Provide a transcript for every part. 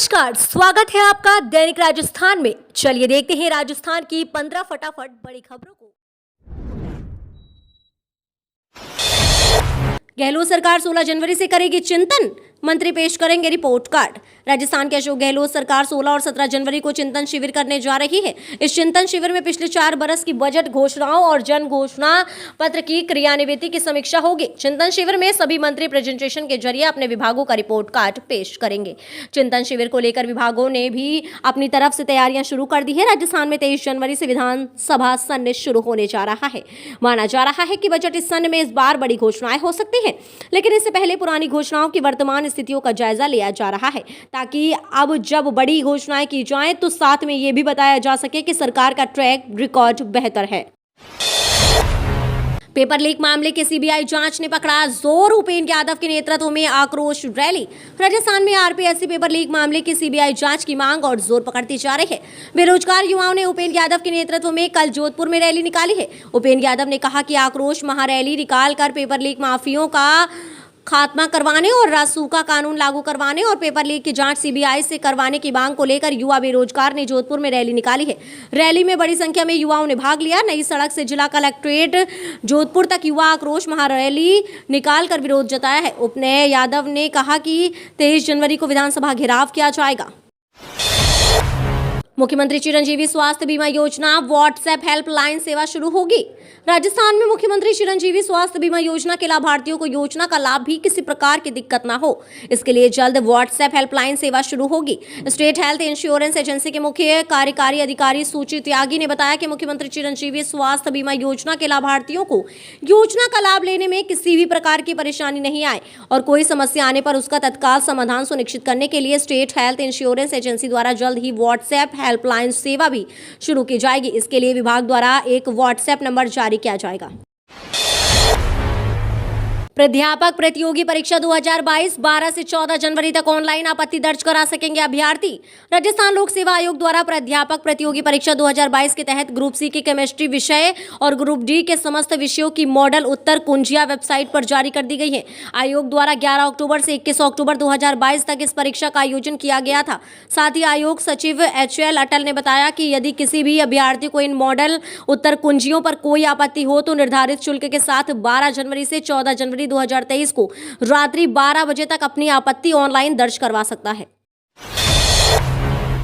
नमस्कार, स्वागत है आपका दैनिक राजस्थान में। चलिए देखते हैं राजस्थान की 15 फटाफट बड़ी खबरों को। गहलोत सरकार 16 जनवरी से करेगी चिंतन, मंत्री पेश करेंगे रिपोर्ट कार्ड। राजस्थान के अशोक गहलोत सरकार 16 और 17 जनवरी को चिंतन शिविर करने जा रही है। इस चिंतन शिविर में पिछले 4 बरस की बजट घोषणाओं और जन घोषणा पत्र की क्रियान्विति की समीक्षा होगी। चिंतन शिविर में सभी मंत्री प्रेजेंटेशन के जरिए अपने विभागों का रिपोर्ट कार्ड पेश करेंगे। चिंतन शिविर को लेकर विभागों ने भी अपनी तरफ से तैयारियां शुरू कर दी है। राजस्थान में 23 जनवरी से विधानसभा सत्र शुरू होने जा रहा है। माना जा रहा है कि बजट इस सत्र में इस बार बड़ी घोषणाएं हो सकती है, लेकिन इससे पहले पुरानी घोषणाओं की वर्तमान स्थितियों का जायजा लिया जा रहा है, ताकि अब जब बड़ी घोषणाएं की जाएं तो साथ में यह भी बताया जा सके कि सरकार का ट्रैक रिकॉर्ड बेहतर है। पेपर लीक मामले की सीबीआई जांच ने पकड़ा जोर, उपेंद्र यादव के नेतृत्व में आक्रोश रैली। राजस्थान में आरपीएससी पेपर लीक मामले की सीबीआई जांच की मांग और जोर पकड़ती जा रही है। बेरोजगार युवाओं ने उपेंद्र यादव के नेतृत्व में कल जोधपुर में रैली निकाली है। उपेंद्र यादव ने कहा कि आक्रोश महारैली निकालकर पेपर लीक माफियों का खात्मा करवाने और रासूका कानून लागू करवाने और पेपर लीक की जांच सीबीआई से करवाने की मांग को लेकर युवा बेरोजगार ने जोधपुर में रैली निकाली है। रैली में बड़ी संख्या में युवाओं ने भाग लिया। नई सड़क से जिला कलेक्ट्रेट जोधपुर तक युवा आक्रोश महारैली निकालकर विरोध जताया है। उपेंद्र यादव ने कहा कि 23 जनवरी को विधानसभा घेराव किया जाएगा। मुख्यमंत्री चिरंजीवी स्वास्थ्य बीमा योजना व्हाट्सएप हेल्पलाइन सेवा शुरू होगी। राजस्थान में मुख्यमंत्री चिरंजीवी स्वास्थ्य बीमा योजना के लाभार्थियों को योजना का लाभ भी किसी प्रकार की दिक्कत ना हो, इसके लिए जल्द व्हाट्सएप हेल्पलाइन सेवा शुरू होगी। स्टेट हेल्थ इंश्योरेंस एजेंसी के मुख्य कार्यकारी अधिकारी सुचित त्यागी ने बताया कि मुख्यमंत्री चिरंजीवी स्वास्थ्य बीमा योजना के लाभार्थियों को योजना का लाभ लेने में किसी भी प्रकार की परेशानी नहीं आए और कोई समस्या आने पर उसका तत्काल समाधान सुनिश्चित करने के लिए स्टेट हेल्थ इंश्योरेंस एजेंसी द्वारा जल्द ही व्हाट्सएप हेल्पलाइन सेवा भी शुरू की जाएगी। इसके लिए विभाग द्वारा एक व्हाट्सएप नंबर जारी किया जाएगा। प्राध्यापक प्रतियोगी परीक्षा 2022 12 से 14 जनवरी तक ऑनलाइन आपत्ति दर्ज करा सकेंगे अभ्यर्थी। राजस्थान लोक सेवा आयोग द्वारा प्राध्यापक प्रतियोगी परीक्षा 2022 के तहत ग्रुप सी के केमिस्ट्री विषय और ग्रुप डी के समस्त विषयों की मॉडल उत्तर कुंजिया वेबसाइट पर जारी कर दी गई है। आयोग द्वारा 11 अक्टूबर से 21 अक्टूबर 2022 तक इस परीक्षा का आयोजन किया गया था। साथ ही आयोग सचिव HL अटल ने बताया कि यदि किसी भी अभ्यर्थी को इन मॉडल उत्तर कुंजियों पर कोई आपत्ति हो तो निर्धारित शुल्क के साथ 12 जनवरी से 14 जनवरी 2023 को रात्रि 12 बजे तक अपनी आपत्ति ऑनलाइन दर्ज करवा सकता है।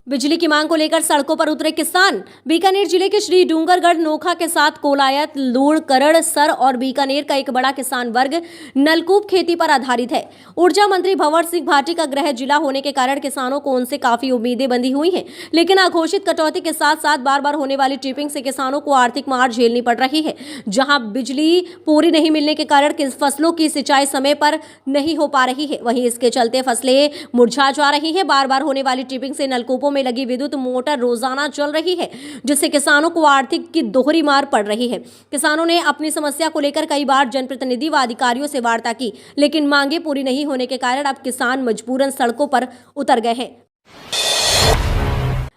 बिजली की मांग को लेकर सड़कों पर उतरे किसान। बीकानेर जिले के श्री डूंगरगढ़ नोखा के साथ कोलायत, लूण, करड़, सर और बीकानेर का एक बड़ा किसान वर्ग नलकूप खेती पर आधारित है। ऊर्जा मंत्री भंवर सिंह भाटी का गृह जिला होने के कारण किसानों को उनसे काफी उम्मीदें बंधी हुई हैं, लेकिन अघोषित कटौती के साथ साथ बार बार होने वाली ट्रिपिंग से किसानों को आर्थिक मार झेलनी पड़ रही है। जहां बिजली पूरी नहीं मिलने के कारण फसलों की सिंचाई समय पर नहीं हो पा रही है, वहीं इसके चलते फसलें मुरझा जा रही है। बार बार होने वाली ट्रिपिंग से नलकूपों में लगी विद्युत मोटर रोजाना चल रही है, जिससे किसानों को आर्थिक की दोहरी मार पड़ रही है। किसानों ने अपनी समस्या को लेकर कई बार जनप्रतिनिधि व अधिकारियों से वार्ता की, लेकिन मांगे पूरी नहीं होने के कारण अब किसान मजबूरन सड़कों पर उतर गए हैं।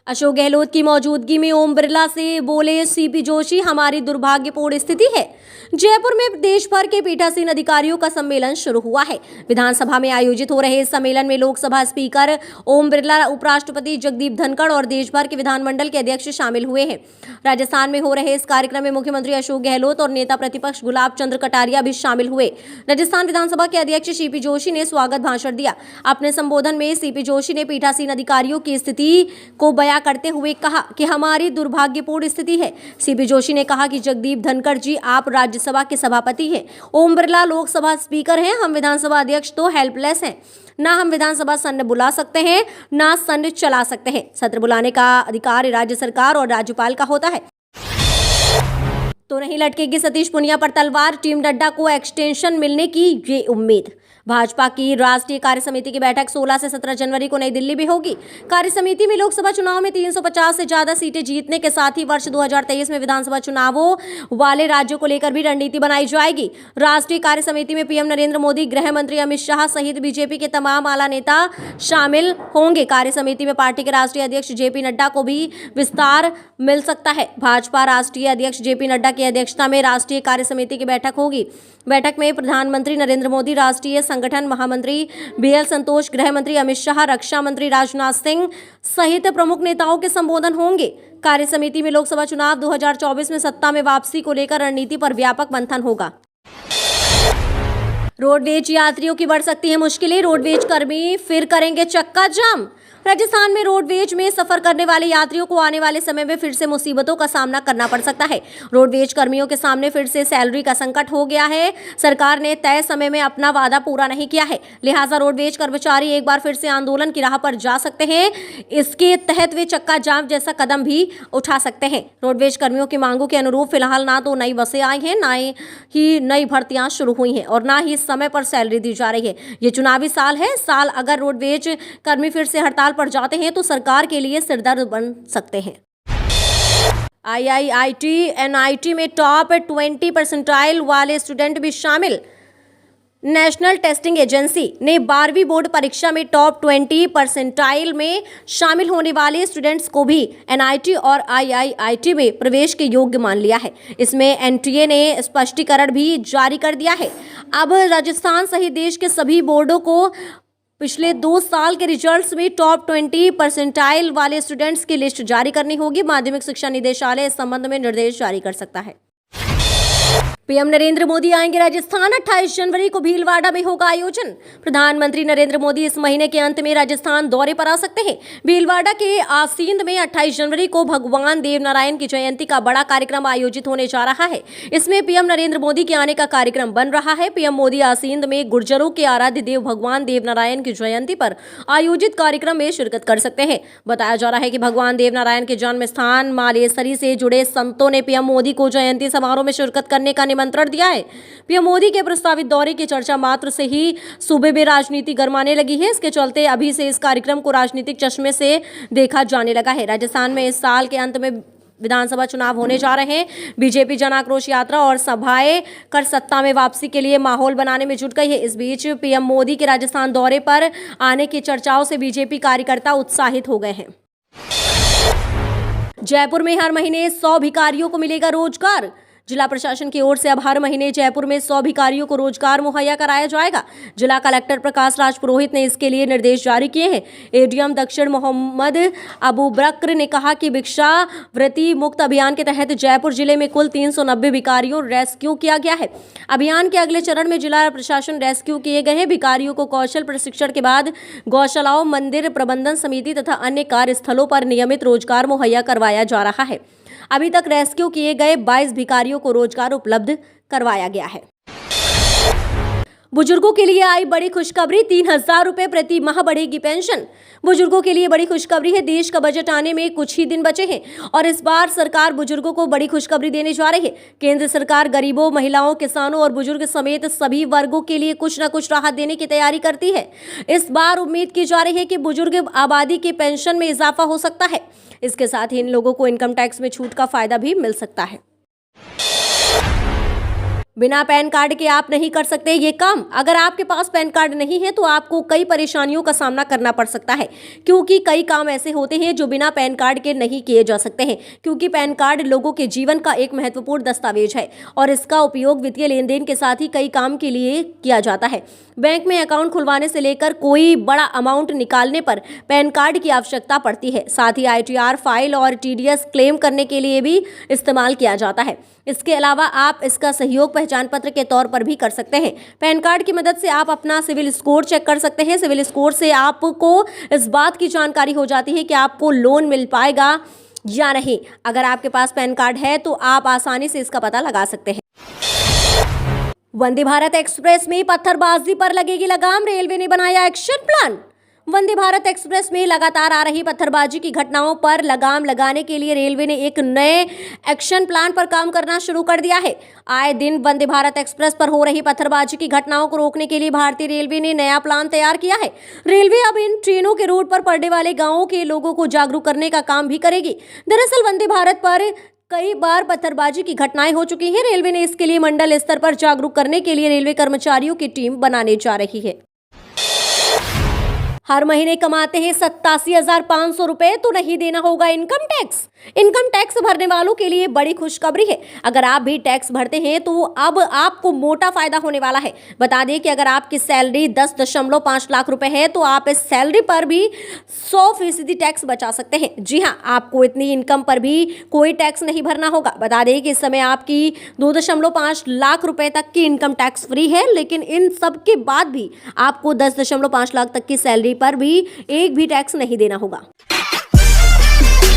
अशोक गहलोत की मौजूदगी में ओम बिरला से बोले सीपी जोशी, हमारी दुर्भाग्यपूर्ण स्थिति है। जयपुर में देश भर के पीठासीन अधिकारियों का सम्मेलन शुरू हुआ है। विधानसभा में आयोजित हो रहे इस सम्मेलन में लोकसभा स्पीकर ओम बिरला, उपराष्ट्रपति जगदीप धनखड़ और देश भर के विधानमंडल के अध्यक्ष शामिल हुए हैं। राजस्थान में हो रहे इस कार्यक्रम में मुख्यमंत्री अशोक गहलोत और नेता प्रतिपक्ष गुलाब चंद्र कटारिया भी शामिल हुए। राजस्थान विधानसभा के अध्यक्ष सीपी जोशी ने स्वागत भाषण दिया। अपने संबोधन में सीपी जोशी ने पीठासीन अधिकारियों की स्थिति को बयां करते हुए कहा कि हमारी दुर्भाग्यपूर्ण स्थिति है। सीपी जोशी ने कहा कि जगदीप धनखड़ जी आप राज्यसभा के सभापति हैं, ओम बिरला लोकसभा स्पीकर हैं, हम विधानसभा अध्यक्ष तो हेल्पलेस हैं। ना हम विधानसभा सत्र बुला सकते हैं, ना सत्र चला सकते हैं। सत्र बुलाने का अधिकार राज्य सरकार और राज्यपाल का होता है। तो नहीं लटकेगी सतीश पुनिया पर तलवार, टीम नड्डा को एक्सटेंशन मिलने की ये उम्मीद। भाजपा की राष्ट्रीय कार्य समिति की बैठक 16 से 17 जनवरी को नई दिल्ली में होगी। कार्य समिति में लोकसभा चुनाव में 350 से ज्यादा सीटें जीतने के साथ ही वर्ष 2023 में विधानसभा चुनावों वाले राज्यों को लेकर भी रणनीति बनाई जाएगी। राष्ट्रीय कार्य समिति में पीएम नरेंद्र मोदी, गृह मंत्री अमित शाह सहित बीजेपी के तमाम आला नेता शामिल होंगे। कार्य समिति में पार्टी के राष्ट्रीय अध्यक्ष जेपी नड्डा को भी विस्तार मिल सकता है। भाजपा राष्ट्रीय अध्यक्ष जेपी नड्डा की अध्यक्षता में राष्ट्रीय कार्य समिति की बैठक होगी। बैठक में प्रधानमंत्री नरेंद्र मोदी, राष्ट्रीय संगठन महामंत्री BL संतोष, गृह मंत्री अमित शाह, रक्षा मंत्री राजनाथ सिंह सहित प्रमुख नेताओं के संबोधन होंगे। कार्य समिति में लोकसभा चुनाव 2024 में सत्ता में वापसी को लेकर रणनीति पर व्यापक मंथन होगा। रोडवेज यात्रियों की बढ़ सकती है मुश्किलें, रोडवेज कर्मी फिर करेंगे चक्का जाम। राजस्थान में रोडवेज में सफर करने वाले यात्रियों को आने वाले समय में फिर से मुसीबतों का सामना करना पड़ सकता है। रोडवेज कर्मियों के सामने फिर से सैलरी का संकट हो गया है। सरकार ने तय समय में अपना वादा पूरा नहीं किया है, लिहाजा रोडवेज कर्मचारी एक बार फिर से आंदोलन की राह पर जा सकते हैं। इसके तहत वे चक्का जाम जैसा कदम भी उठा सकते हैं। रोडवेज कर्मियों की मांगों के अनुरूप फिलहाल ना तो नई बसें आई हैं, ना ही नई भर्तियां शुरू हुई हैं और ना ही समय पर सैलरी दी जा रही है। ये चुनावी साल है। अगर रोडवेज कर्मी फिर से हड़ताल पर जाते हैं तो सरकार के लिए सिरदर्द बन सकते हैं। IIIT NIT में टॉप 20 परसेंटाइल वाले स्टूडेंट भी शामिल। नेशनल टेस्टिंग एजेंसी ने 12वीं बोर्ड परीक्षा में टॉप 20 परसेंटाइल में शामिल होने वाले स्टूडेंट्स को भी NIT और IIIT में प्रवेश के योग्य मान लिया है। इसमें NTA ने स्पष्टीकरण भी जारी कर दिया है। अब राजस्थान सहित देश के सभी बोर्डों को पिछले 2 साल के रिजल्ट्स में टॉप 20 परसेंटाइल वाले स्टूडेंट्स की लिस्ट जारी करनी होगी। माध्यमिक शिक्षा निदेशालय इस संबंध में निर्देश जारी कर सकता है। पीएम नरेंद्र मोदी आएंगे राजस्थान। 28 जनवरी को भीलवाड़ा में होगा आयोजन। प्रधानमंत्री नरेंद्र मोदी इस महीने के अंत में राजस्थान दौरे पर आ सकते हैं। भीलवाड़ा के आसींद में 28 जनवरी को भगवान देवनारायण की जयंती का बड़ा कार्यक्रम आयोजित होने जा रहा है। इसमें पीएम नरेंद्र मोदी के आने का कार्यक्रम बन रहा है। पीएम मोदी आसींद में गुर्जरों के आराध्य देव भगवान देवनारायण की जयंती पर आयोजित कार्यक्रम में शिरकत कर सकते हैं। बताया जा रहा है कि भगवान देवनारायण के जन्म स्थान मालेसरी से जुड़े संतों ने पीएम मोदी को जयंती समारोह में शिरकत करने का निमंत्रण दिया है। पीएम मोदी के प्रस्तावित दौरे की चर्चा मात्र से ही सूबे में राजनीति गरमाने लगी है। इसके चलते अभी से इस कार्यक्रम को राजनीतिक चश्मे से देखा जाने लगा है। राजस्थान में इस साल के अंत में विधानसभा चुनाव होने जा रहे हैं। बीजेपी जन आक्रोश यात्रा और सभाएं कर सत्ता में वापसी के लिए माहौल बनाने में जुट गई है। इस बीच पीएम मोदी के राजस्थान दौरे पर आने की चर्चाओं से बीजेपी कार्यकर्ता उत्साहित हो गए हैं। जयपुर में हर महीने 100 भिखारियों को मिलेगा रोजगार। जिला प्रशासन की ओर से अब हर महीने जयपुर में 100 भिखारियों को रोजगार मुहैया कराया जाएगा। जिला कलेक्टर प्रकाश राज पुरोहित ने इसके लिए निर्देश जारी किए हैं। एडीएम दक्षिण मोहम्मद अबू बकर ने कहा कि भिक्षावृत्ति मुक्त अभियान के तहत जयपुर जिले में कुल 390 भिखारियों रेस्क्यू किया गया है। अभियान के अगले चरण में जिला प्रशासन रेस्क्यू किए गए हैं। भिखारियों को कौशल प्रशिक्षण के बाद गौशालाओं, मंदिर प्रबंधन समिति तथा अन्य कार्यस्थलों पर नियमित रोजगार मुहैया करवाया जा रहा है। अभी तक रेस्क्यू किए गए 22 भिखारियों को रोजगार उपलब्ध करवाया गया है। बुजुर्गों के लिए आई बड़ी खुशखबरी, 3000 रुपए प्रति माह बढ़ेगी पेंशन। बुजुर्गों के लिए बड़ी खुशखबरी है। देश का बजट आने में कुछ ही दिन बचे हैं और इस बार सरकार बुजुर्गों को बड़ी खुशखबरी देने जा रही है। केंद्र सरकार गरीबों, महिलाओं, किसानों और बुजुर्ग समेत सभी वर्गों के लिए कुछ न कुछ राहत देने की तैयारी करती है। इस बार उम्मीद की जा रही है कि बुजुर्ग आबादी की पेंशन में इजाफा हो सकता है। इसके साथ ही इन लोगों को इनकम टैक्स में छूट का फायदा भी मिल सकता है। बिना पैन कार्ड के आप नहीं कर सकते ये काम। अगर आपके पास पैन कार्ड नहीं है तो आपको कई परेशानियों का सामना करना पड़ सकता है, क्योंकि कई काम ऐसे होते हैं जो बिना पैन कार्ड के नहीं किए जा सकते हैं। क्योंकि पैन कार्ड लोगों के जीवन का एक महत्वपूर्ण दस्तावेज है और इसका उपयोग वित्तीय लेन देन के साथ ही कई काम के लिए किया जाता है। बैंक में अकाउंट खुलवाने से लेकर कोई बड़ा अमाउंट निकालने पर पैन कार्ड की आवश्यकता पड़ती है। साथ ही ITR फाइल और TDS क्लेम करने के लिए भी इस्तेमाल किया जाता है। इसके अलावा आप इसका सहयोग पहचान पत्र के तौर पर भी कर सकते हैं। पैन कार्ड की मदद से आप अपना सिविल स्कोर चेक कर सकते हैं। सिविल स्कोर से आपको इस बात की जानकारी हो जाती है कि आपको लोन मिल पाएगा या नहीं। अगर आपके पास पैन कार्ड है तो आप आसानी से इसका पता लगा सकते हैं। वंदे भारत एक्सप्रेस में पत्थरबाजी पर लगेगी लगाम, रेलवे ने बनाया action plan. Vande Bharat express में लगातार आ रही पत्थरबाजी की घटनाओं पर लगाम लगाने के लिए रेलवे ने एक नए एक्शन प्लान पर काम करना शुरू कर दिया है। आए दिन वंदे भारत एक्सप्रेस पर हो रही पत्थरबाजी की घटनाओं को रोकने के लिए भारतीय रेलवे ने नया प्लान तैयार किया है। रेलवे अब इन ट्रेनों के रूट पर पड़ने वाले गांवों के लोगों को जागरूक करने का काम भी करेगी। दरअसल वंदे भारत पर कई बार पत्थरबाजी की घटनाएं हो चुकी हैं। रेलवे ने इसके लिए मंडल स्तर पर जागरूक करने के लिए रेलवे कर्मचारियों की टीम बनाने जा रही है। हर महीने कमाते हैं 87,500 रुपए तो नहीं देना होगा इनकम टैक्स। इनकम टैक्स भरने वालों के लिए बड़ी खुशखबरी है। अगर आप भी टैक्स भरते हैं तो अब आपको मोटा फायदा होने वाला है। बता दें कि अगर आपकी सैलरी 10.5 लाख रुपए है तो आप इस सैलरी पर भी 100% टैक्स बचा सकते हैं। जी हाँ, आपको इतनी इनकम पर भी कोई टैक्स नहीं भरना होगा। बता दें कि इस समय आपकी 2.5 लाख रुपए तक की इनकम टैक्स फ्री है, लेकिन इन सब के बाद भी आपको 10.5 लाख तक की सैलरी पर भी एक भी टैक्स नहीं देना होगा।